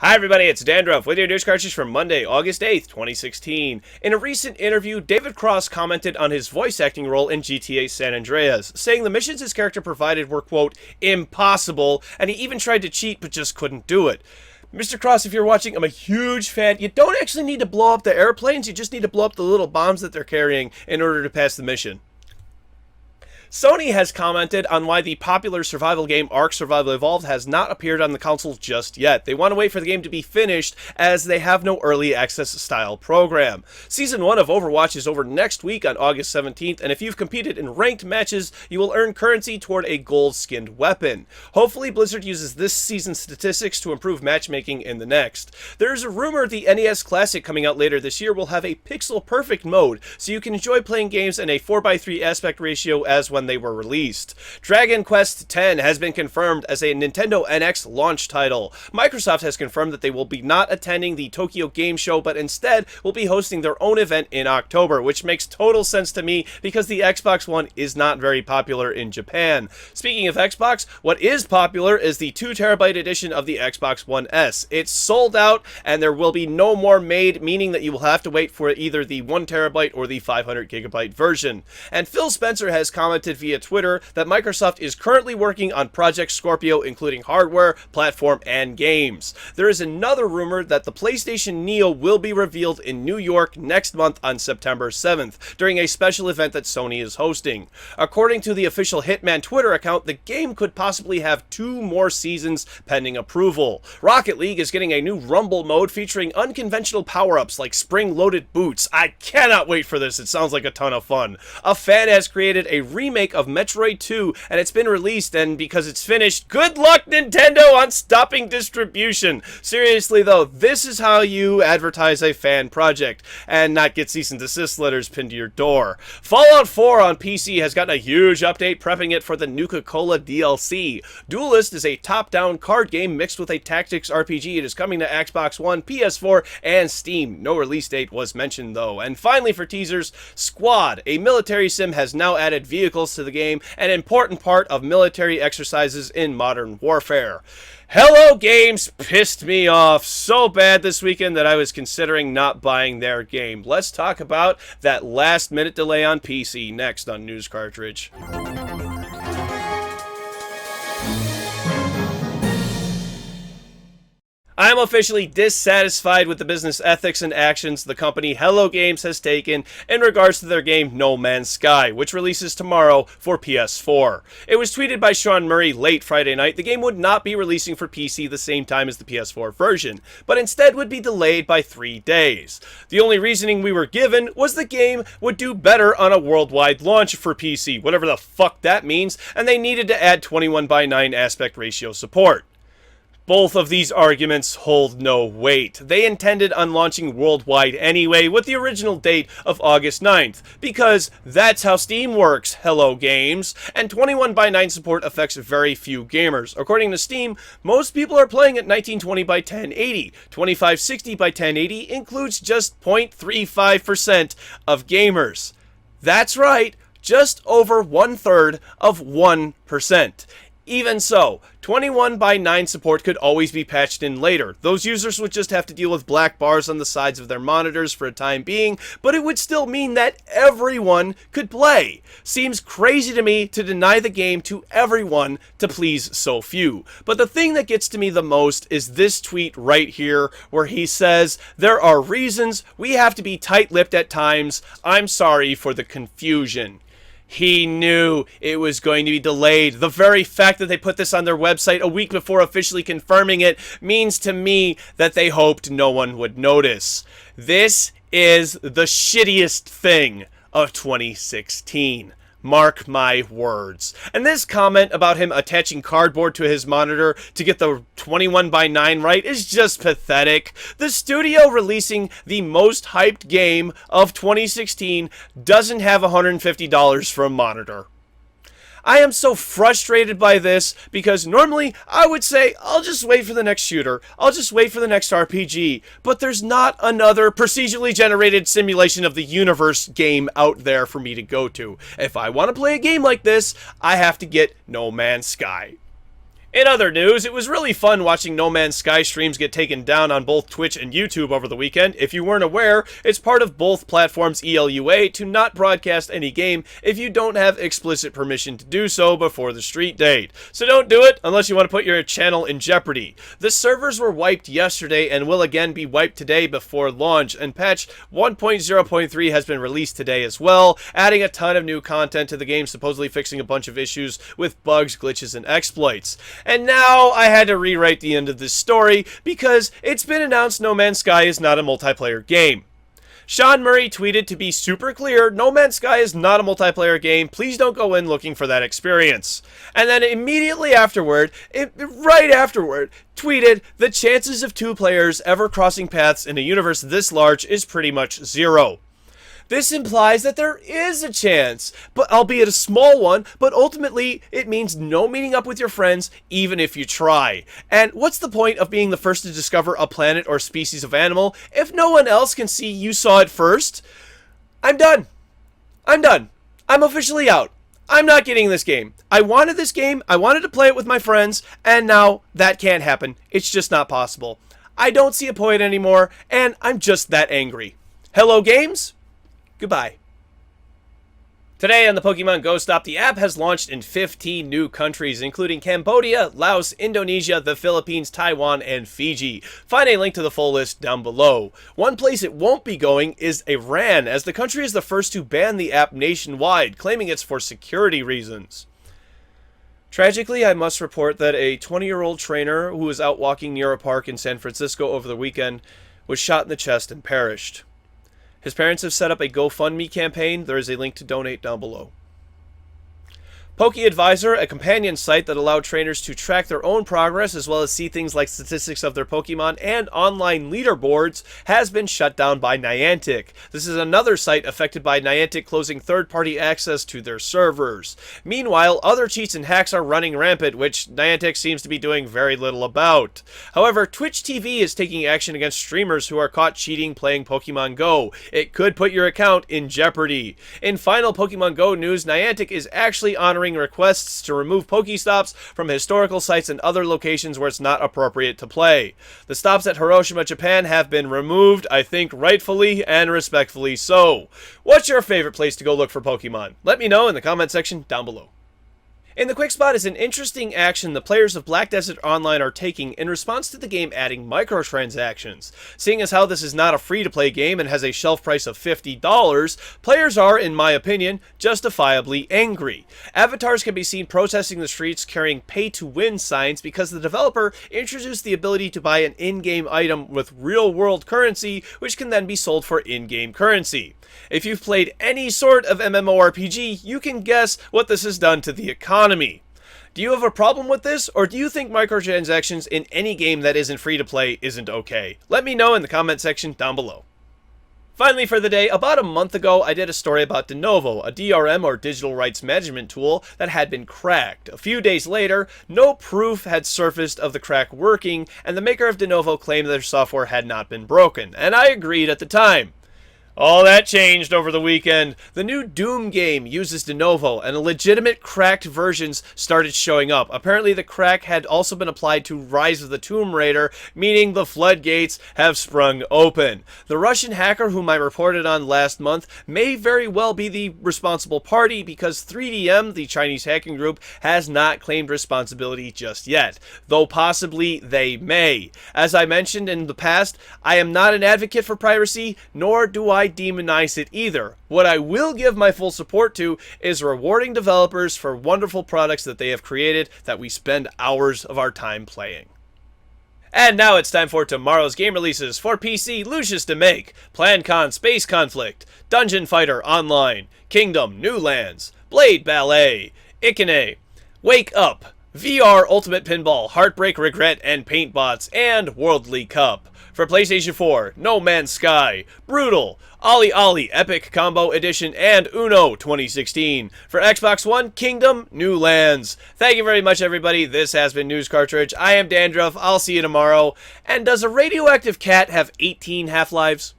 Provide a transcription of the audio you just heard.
Hi everybody, it's Dandruff with your news cartridge for Monday, August 8th, 2016. In a recent interview, David Cross commented on his voice acting role in GTA San Andreas, saying the missions his character provided were, quote, impossible, and he even tried to cheat but just couldn't do it. Mr. Cross, if you're watching, I'm a huge fan. You don't actually need to blow up the airplanes, you just need to blow up the little bombs that they're carrying in order to pass the mission. Sony has commented on why the popular survival game Ark Survival Evolved has not appeared on the console just yet. They want to wait for the game to be finished as they have no early access style program. Season 1 of Overwatch is over next week on August 17th, and if you've competed in ranked matches, you will earn currency toward a gold-skinned weapon. Hopefully Blizzard uses this season's statistics to improve matchmaking in the next. There's a rumor the NES Classic coming out later this year will have a pixel-perfect mode, so you can enjoy playing games in a 4:3 aspect ratio as when they were released. Dragon Quest X has been confirmed as a Nintendo NX launch title. Microsoft has confirmed that they will be not attending the Tokyo Game Show, but instead will be hosting their own event in October, which makes total sense to me because the Xbox One is not very popular in Japan. Speaking of Xbox, what is popular is the 2TB edition of the Xbox One S. It's sold out and there will be no more made, meaning that you will have to wait for either the 1TB or the 500GB version. And Phil Spencer has commented via Twitter that Microsoft is currently working on Project Scorpio, including hardware, platform, and games. There is another rumor that the PlayStation Neo will be revealed in New York next month on September 7th, during a special event that Sony is hosting. According to the official Hitman Twitter account, the game could possibly have 2 more seasons pending approval. Rocket League is getting a new Rumble mode featuring unconventional power-ups like spring-loaded boots. I cannot wait for this, it sounds like a ton of fun. A fan has created a remake of Metroid 2, and it's been released, and because it's finished, good luck Nintendo on stopping distribution. Seriously though, this is how you advertise a fan project, and not get cease and desist letters pinned to your door. Fallout 4 on PC has gotten a huge update, prepping it for the Nuka-Cola DLC. Duelist is a top-down card game mixed with a tactics RPG. It is coming to Xbox One, PS4, and Steam. No release date was mentioned though. And finally for teasers, Squad, a military sim, has now added vehicles to the game, an important part of military exercises in modern warfare. Hello Games pissed me off so bad this weekend that I was considering not buying their game. Let's talk about that last minute delay on PC next on News Cartridge. I am officially dissatisfied with the business ethics and actions the company Hello Games has taken in regards to their game No Man's Sky, which releases tomorrow for PS4. It was tweeted by Sean Murray late Friday night the game would not be releasing for PC the same time as the PS4 version, but instead would be delayed by 3 days. The only reasoning we were given was the game would do better on a worldwide launch for PC, whatever the fuck that means, and they needed to add 21:9 aspect ratio support. Both of these arguments hold no weight. They intended on launching worldwide anyway with the original date of August 9th, because that's how Steam works, Hello Games, and 21:9 support affects very few gamers. According to Steam, most people are playing at 1920 by 1080. 2560 by 1080 includes just 0.35% of gamers. That's right, just over 1/3 of 1%. Even so, 21:9 support could always be patched in later. Those users would just have to deal with black bars on the sides of their monitors for a time being, but it would still mean that everyone could play. Seems crazy to me to deny the game to everyone to please so few. But the thing that gets to me the most is this tweet right here, where he says, "There are reasons we have to be tight-lipped at times. I'm sorry for the confusion." He knew it was going to be delayed. The very fact that they put this on their website a week before officially confirming it means to me that they hoped no one would notice. This is the shittiest thing of 2016. Mark my words. And this comment about him attaching cardboard to his monitor to get the 21:9 right is just pathetic. The studio releasing the most hyped game of 2016 doesn't have $150 for a monitor. I am so frustrated by this because normally I would say, I'll just wait for the next shooter, I'll just wait for the next RPG, but there's not another procedurally generated simulation of the universe game out there for me to go to. If I want to play a game like this, I have to get No Man's Sky. In other news, it was really fun watching No Man's Sky streams get taken down on both Twitch and YouTube over the weekend. If you weren't aware, it's part of both platforms' ELUA to not broadcast any game if you don't have explicit permission to do so before the street date. So don't do it unless you want to put your channel in jeopardy. The servers were wiped yesterday and will again be wiped today before launch, and patch 1.0.3 has been released today as well, adding a ton of new content to the game, supposedly fixing a bunch of issues with bugs, glitches, and exploits. And now I had to rewrite the end of this story because it's been announced No Man's Sky is not a multiplayer game. Sean Murray tweeted, "To be super clear, No Man's Sky is not a multiplayer game. Please don't go in looking for that experience." And then immediately afterward, right afterward, tweeted, "The chances of two players ever crossing paths in a universe this large is pretty much zero." This implies that there is a chance, but albeit a small one, but ultimately it means no meeting up with your friends even if you try. And what's the point of being the first to discover a planet or species of animal if no one else can see you saw it first? I'm done. I'm done. I'm officially out. I'm not getting this game. I wanted this game, I wanted to play it with my friends, and now that can't happen. It's just not possible. I don't see a point anymore, and I'm just that angry. Hello, games? Goodbye. Today on the Pokemon Go Stop, the app has launched in 15 new countries, including Cambodia, Laos, Indonesia, the Philippines, Taiwan, and Fiji. Find a link to the full list down below. One place it won't be going is Iran, as the country is the first to ban the app nationwide, claiming it's for security reasons. Tragically, I must report that a 20-year-old trainer who was out walking near a park in San Francisco over the weekend was shot in the chest and perished. His parents have set up a GoFundMe campaign. There is a link to donate down below. PokeAdvisor, a companion site that allowed trainers to track their own progress as well as see things like statistics of their Pokemon and online leaderboards, has been shut down by Niantic. This is another site affected by Niantic closing third-party access to their servers. Meanwhile, other cheats and hacks are running rampant, which Niantic seems to be doing very little about. However, Twitch TV is taking action against streamers who are caught cheating playing Pokemon Go. It could put your account in jeopardy. In final Pokemon Go news, Niantic is actually honoring requests to remove Pokestops from historical sites and other locations where it's not appropriate to play. The stops at Hiroshima, Japan have been removed, I think rightfully and respectfully so. What's your favorite place to go look for Pokemon? Let me know in the comment section down below. In the Quick Spot is an interesting action the players of Black Desert Online are taking in response to the game adding microtransactions. Seeing as how this is not a free-to-play game and has a shelf price of $50, players are, in my opinion, justifiably angry. Avatars can be seen protesting the streets carrying pay-to-win signs because the developer introduced the ability to buy an in-game item with real-world currency, which can then be sold for in-game currency. If you've played any sort of MMORPG, you can guess what this has done to the economy. Do you have a problem with this, or do you think microtransactions in any game that isn't free to play isn't okay? Let me know in the comment section down below. Finally for the day, about a month ago, I did a story about Denuvo, a DRM or digital rights management tool that had been cracked. A few days later, no proof had surfaced of the crack working, and the maker of Denuvo claimed their software had not been broken, and I agreed at the time. All that changed over the weekend. The new Doom game uses Denuvo, and legitimate cracked versions started showing up. Apparently the crack had also been applied to Rise of the Tomb Raider, meaning the floodgates have sprung open. The Russian hacker whom I reported on last month may very well be the responsible party because 3DM, the Chinese hacking group, has not claimed responsibility just yet, though possibly they may. As I mentioned in the past, I am not an advocate for piracy, nor do I demonize it either. What I will give my full support to is rewarding developers for wonderful products that they have created that we spend hours of our time playing. And now it's time for tomorrow's game releases for PC: Lucius to Make, PlanCon Space Conflict, Dungeon Fighter Online, Kingdom New Lands, Blade Ballet, Ikine, Wake Up, VR Ultimate Pinball, Heartbreak Regret and Paintbots, and Worldly Cup. For PlayStation 4, No Man's Sky, Brutal, Ollie Ollie Epic Combo Edition, and Uno 2016. For Xbox One, Kingdom New Lands. Thank you very much, everybody. This has been News Cartridge. I am Dandruff. I'll see you tomorrow. And does a radioactive cat have 18 half-lives?